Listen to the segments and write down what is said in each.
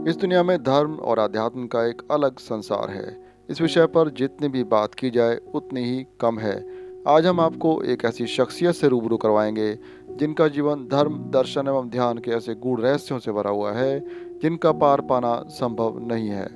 इस दुनिया में धर्म और अध्यात्म का एक अलग संसार है। इस विषय पर जितनी भी बात की जाए उतनी ही कम है। आज हम आपको एक ऐसी शख्सियत से रूबरू करवाएंगे जिनका जीवन धर्म, दर्शन एवं ध्यान के ऐसे गूढ़ रहस्यों से भरा हुआ है जिनका पार पाना संभव नहीं है।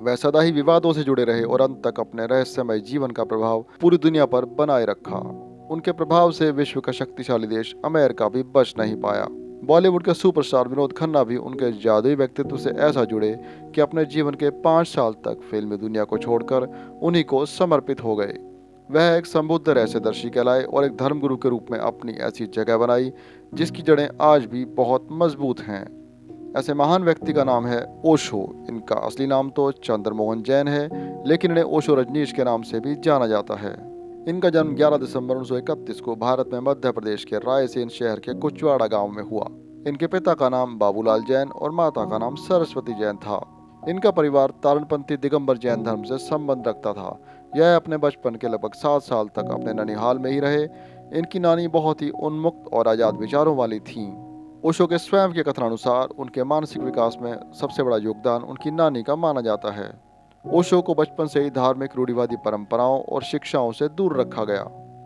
वह सदा ही विवादों से जुड़े रहे और अंत तक अपने रहस्यमय जीवन का प्रभाव पूरी दुनिया पर बनाए रखा। उनके प्रभाव से विश्व का शक्तिशाली देश अमेरिका भी बच नहीं पाया। बॉलीवुड के सुपरस्टार विनोद खन्ना भी उनके जादुई व्यक्तित्व से ऐसा जुड़े कि अपने जीवन के 5 साल तक फिल्मी दुनिया को छोड़कर उन्हीं को समर्पित हो गए। वह एक संबुद्ध रहस्यदर्शी कहलाए और एक धर्मगुरु के रूप में अपनी ऐसी जगह बनाई जिसकी जड़ें आज भी बहुत मजबूत हैं। ऐसे महान व्यक्ति का नाम है ओशो। इनका असली नाम तो चंद्रमोहन जैन है, लेकिन इन्हें ओशो रजनीश के नाम से भी जाना जाता है। इनका जन्म 11 दिसंबर 1931 को भारत में मध्य प्रदेश के रायसेन शहर के कुचवाड़ा गांव में हुआ। इनके पिता का नाम बाबूलाल जैन और माता का नाम सरस्वती जैन था। इनका परिवार तारणपंथी दिगंबर जैन धर्म से संबंध रखता था। यह अपने बचपन के लगभग 7 साल तक अपने ननिहाल में ही रहे। इनकी नानी बहुत ही उन्मुक्त और आजाद विचारों वाली थीं। ओशो के स्वयं के कथनानुसार उनके मानसिक विकास में सबसे बड़ा योगदान उनकी नानी का माना जाता है। ओशो को बचपन से ही धार्मिक रूढ़िवादी परंपराओं और शिक्षाओं से दूर रखा गया।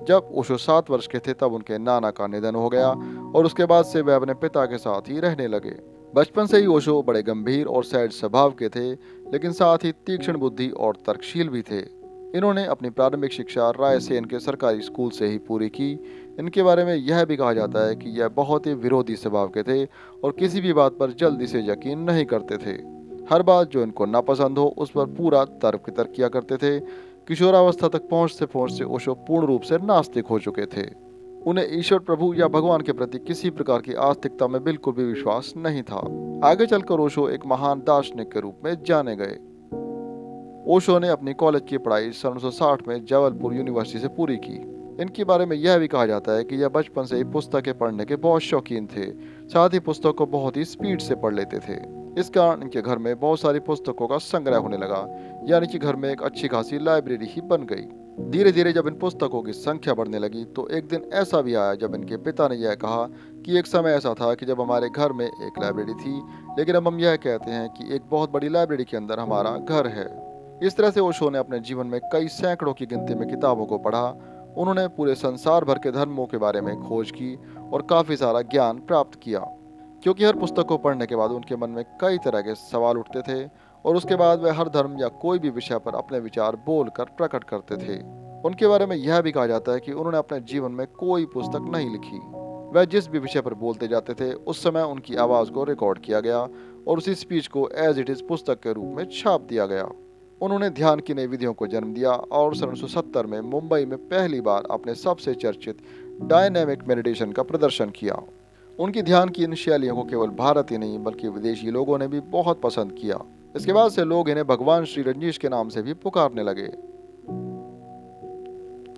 जब ओशो 7 वर्ष के थे तब उनके नाना का निधन हो गया और उसके बाद से वे अपने पिता के साथ ही रहने लगे। बचपन से ही ओशो बड़े गंभीर और सैड स्वभाव के थे, लेकिन साथ ही तीक्ष्ण बुद्धि और तर्कशील भी थे। इन्होंने अपनी प्रारंभिक शिक्षा रायसेन के सरकारी स्कूल से ही पूरी की। इनके बारे में यह भी कहा जाता है कि यह बहुत ही विरोधी स्वभाव के थे और किसी भी बात पर जल्दी से यकीन नहीं करते थे। हर बात जो इनको नापसंद हो उस पर पूरा तर्क वितर्क किया करते थे। किशोरावस्था तक पहुंचते ओशो पूर्ण रूप से नास्तिक हो चुके थे। उन्हें ईश्वर, प्रभु या भगवान के प्रति किसी प्रकार की आस्तिकता में बिल्कुल भी विश्वास नहीं था। आगे चलकर ओशो एक महान दार्शनिक के रूप में जाने गए। ओशो ने अपनी कॉलेज की पढ़ाई सन 1960 में जबलपुर यूनिवर्सिटी से पूरी की। इनके बारे में यह भी कहा जाता है कि यह बचपन से ही पुस्तकें पढ़ने के बहुत शौकीन थे। साथ ही पुस्तकों को बहुत ही स्पीड से पढ़ लेते थे। इस कारण इनके घर में बहुत सारी पुस्तकों का संग्रह होने लगा, यानी कि घर में एक अच्छी खासी लाइब्रेरी ही बन गई। धीरे धीरे जब इन पुस्तकों की संख्या बढ़ने लगी तो एक दिन ऐसा भी आया जब इनके पिता ने यह कहा कि एक समय ऐसा था कि जब हमारे घर में एक लाइब्रेरी थी, लेकिन अब हम यह कहते हैं कि एक बहुत बड़ी लाइब्रेरी के अंदर हमारा घर है। इस तरह से ओशो ने अपने जीवन में कई सैकड़ों की गिनती में किताबों को पढ़ा। उन्होंने पूरे संसार भर के धर्मों के बारे में खोज की और काफ़ी सारा ज्ञान प्राप्त किया, क्योंकि हर पुस्तक को पढ़ने के बाद उनके मन में कई तरह के सवाल उठते थे और उसके बाद वे हर धर्म या कोई भी विषय पर अपने विचार बोलकर प्रकट करते थे। उनके बारे में यह भी कहा जाता है कि उन्होंने अपने जीवन में कोई पुस्तक नहीं लिखी। वह जिस भी विषय पर बोलते जाते थे उस समय उनकी आवाज़ को रिकॉर्ड किया गया और उसी स्पीच को एज इट इज़ पुस्तक के रूप में छाप दिया गया। उन्होंने ध्यान की नई विधियों को जन्म दिया और सन 1970 में मुंबई में पहली बार अपने सबसे चर्चित डायनेमिक मेडिटेशन का प्रदर्शन किया। उनकी ध्यान की इन शैलियों को केवल भारत ही नहीं बल्कि विदेशी लोगों ने भी बहुत पसंद किया। इसके बाद से लोग इन्हें भगवान श्री रजनीश के नाम से भी पुकारने लगे।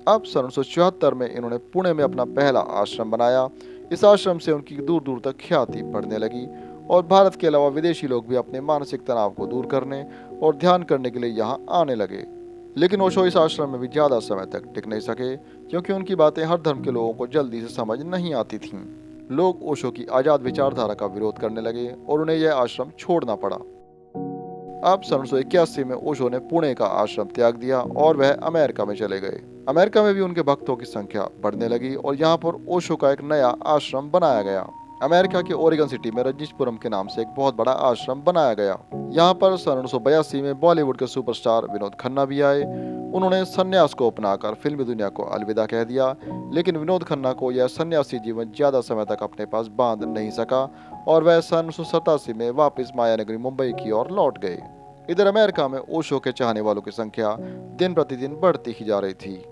अब सन 1974 में इन्होंने पुणे में अपना पहला आश्रम बनाया। इस आश्रम से उनकी दूर दूर तक ख्याति बढ़ने लगी और भारत के अलावा विदेशी लोग भी अपने मानसिक तनाव को दूर करने और ध्यान करने के लिए यहाँ आने लगे। लेकिन ओशो इस आश्रम में भी ज़्यादा समय तक टिक नहीं सके, क्योंकि उनकी बातें हर धर्म के लोगों को जल्दी से समझ नहीं आती थीं। लोग ओशो की आज़ाद विचारधारा का विरोध करने लगे और उन्हें यह आश्रम छोड़ना पड़ा। अब सन 1981 में ओशो ने पुणे का आश्रम त्याग दिया और वह अमेरिका में चले गए। अमेरिका में भी उनके भक्तों की संख्या बढ़ने लगी और यहाँ पर ओशो का एक नया आश्रम बनाया गया। अमेरिका के ओरेगन सिटी में रजनीशपुरम के नाम से एक बहुत बड़ा आश्रम बनाया गया। यहाँ पर सन 1982 में बॉलीवुड के सुपरस्टार विनोद खन्ना भी आए। उन्होंने संन्यास को अपनाकर फिल्मी दुनिया को अलविदा कह दिया, लेकिन विनोद खन्ना को यह सन्यासी जीवन ज़्यादा समय तक अपने पास बांध नहीं सका और वह सन 1987 में वापस मायानगरी मुंबई की ओर लौट गए। इधर अमेरिका में ओशो के चाहने वालों की संख्या दिन प्रतिदिन बढ़ती ही जा रही थी।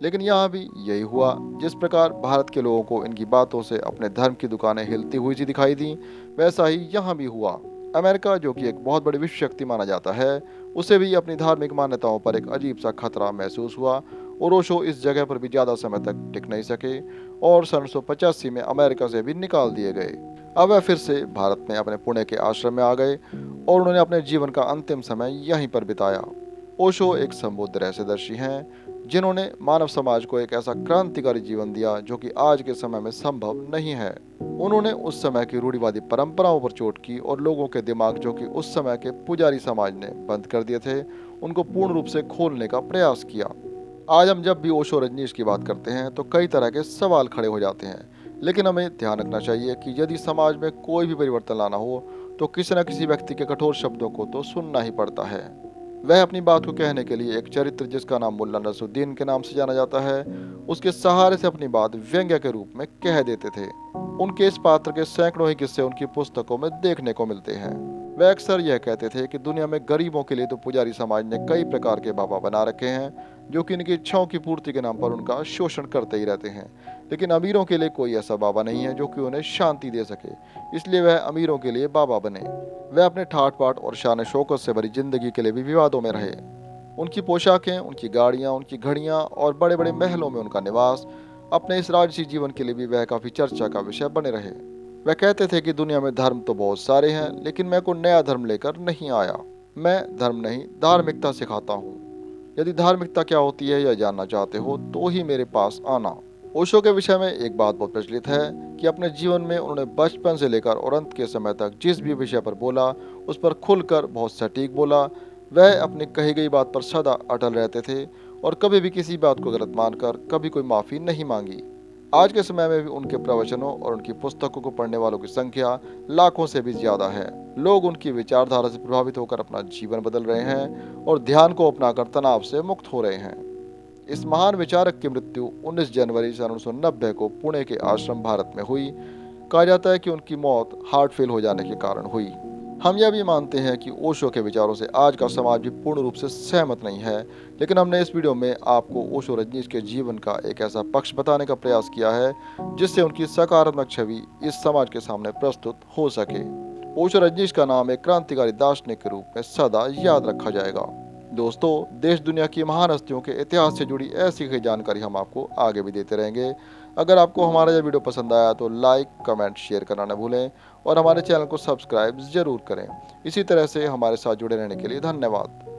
लेकिन यहाँ भी यही हुआ। जिस प्रकार भारत के लोगों को इनकी बातों से अपने धर्म की दुकानें हिलती हुई सी दिखाई दी, वैसा ही यहाँ भी हुआ। अमेरिका, जो कि एक बहुत बड़ी विश्व शक्ति माना जाता है, उसे भी अपनी धार्मिक मान्यताओं पर एक अजीब सा खतरा महसूस हुआ और ओशो इस जगह पर भी ज़्यादा समय तक टिक नहीं सके और सन 1985 में अमेरिका से भी निकाल दिए गए। अब वह फिर से भारत में अपने पुणे के आश्रम में आ गए और उन्होंने अपने जीवन का अंतिम समय यहीं पर बिताया। ओशो एक संबुद्ध रहस्यदर्शी हैं जिन्होंने मानव समाज को एक ऐसा क्रांतिकारी जीवन दिया जो कि आज के समय में संभव नहीं है। उन्होंने उस समय की रूढ़िवादी परंपराओं पर चोट की और लोगों के दिमाग, जो कि उस समय के पुजारी समाज ने बंद कर दिए थे, उनको पूर्ण रूप से खोलने का प्रयास किया। आज हम जब भी ओशो रजनीश की बात करते हैं तो कई तरह के सवाल खड़े हो जाते हैं, लेकिन हमें ध्यान रखना चाहिए कि यदि समाज में कोई भी परिवर्तन लाना हो तो किसी न किसी व्यक्ति के कठोर शब्दों को तो सुनना ही पड़ता है। वह अपनी बात को कहने के लिए एक चरित्र, जिसका नाम मुल्ला नसरुद्दीन के नाम से जाना जाता है, उसके सहारे से अपनी बात व्यंग्य के रूप में कह देते थे। उनके इस पात्र के सैकड़ों ही किस्से उनकी पुस्तकों में देखने को मिलते हैं। वह अक्सर यह कहते थे कि दुनिया में गरीबों के लिए तो पुजारी समाज ने कई प्रकार के बाबा बना रखे हैं, जो कि इनकी इच्छाओं की पूर्ति के नाम पर उनका शोषण करते ही रहते हैं, लेकिन अमीरों के लिए कोई ऐसा बाबा नहीं है जो कि उन्हें शांति दे सके, इसलिए वह अमीरों के लिए बाबा बने। वह अपने ठाट बाट और शान शौकत से भरी जिंदगी के लिए भी विवादों में रहे। उनकी पोशाकें, उनकी गाड़ियां, उनकी घड़ियां और बड़े बड़े महलों में उनका निवास, अपने इस राजसी जीवन के लिए भी वह काफी चर्चा का विषय बने रहे। वह कहते थे कि दुनिया में धर्म तो बहुत सारे हैं, लेकिन मैं कोई नया धर्म लेकर नहीं आया। मैं धर्म नहीं, धार्मिकता सिखाता हूँ। यदि धार्मिकता क्या होती है यह जानना चाहते हो तो ही मेरे पास आना। ओशो के विषय में एक बात बहुत प्रचलित है कि अपने जीवन में उन्होंने बचपन से लेकर और अंत के समय तक जिस भी विषय पर बोला उस पर खुलकर बहुत सटीक बोला। वह अपनी कही गई बात पर सदा अटल रहते थे और कभी भी किसी बात को गलत मानकर कभी कोई माफी नहीं मांगी। आज के समय में भी उनके प्रवचनों और उनकी पुस्तकों को पढ़ने वालों की संख्या लाखों से भी ज्यादा है। लोग उनकी विचारधारा से प्रभावित होकर अपना जीवन बदल रहे हैं और ध्यान को अपनाकर तनाव से मुक्त हो रहे हैं। इस महान विचारक की मृत्यु 19 जनवरी सन 1990 को पुणे के आश्रम भारत में हुई। कहा जाता है कि उनकी मौत हार्ट फेल हो जाने के कारण हुई। हम यह भी मानते हैं कि ओशो के विचारों से आज का समाज भी पूर्ण रूप से सहमत नहीं है, लेकिन हमने इस वीडियो में आपको ओशो रजनीश के जीवन का एक ऐसा पक्ष बताने का प्रयास किया है जिससे उनकी सकारात्मक छवि इस समाज के सामने प्रस्तुत हो सके। ओशो रजनीश का नाम एक क्रांतिकारी दार्शनिक के रूप में सदा याद रखा जाएगा। दोस्तों, देश दुनिया की महान हस्तियों के इतिहास से जुड़ी ऐसी कई जानकारी हम आपको आगे भी देते रहेंगे। अगर आपको हमारा यह वीडियो पसंद आया तो लाइक, कमेंट, शेयर करना न भूलें और हमारे चैनल को सब्सक्राइब जरूर करें। इसी तरह से हमारे साथ जुड़े रहने के लिए धन्यवाद।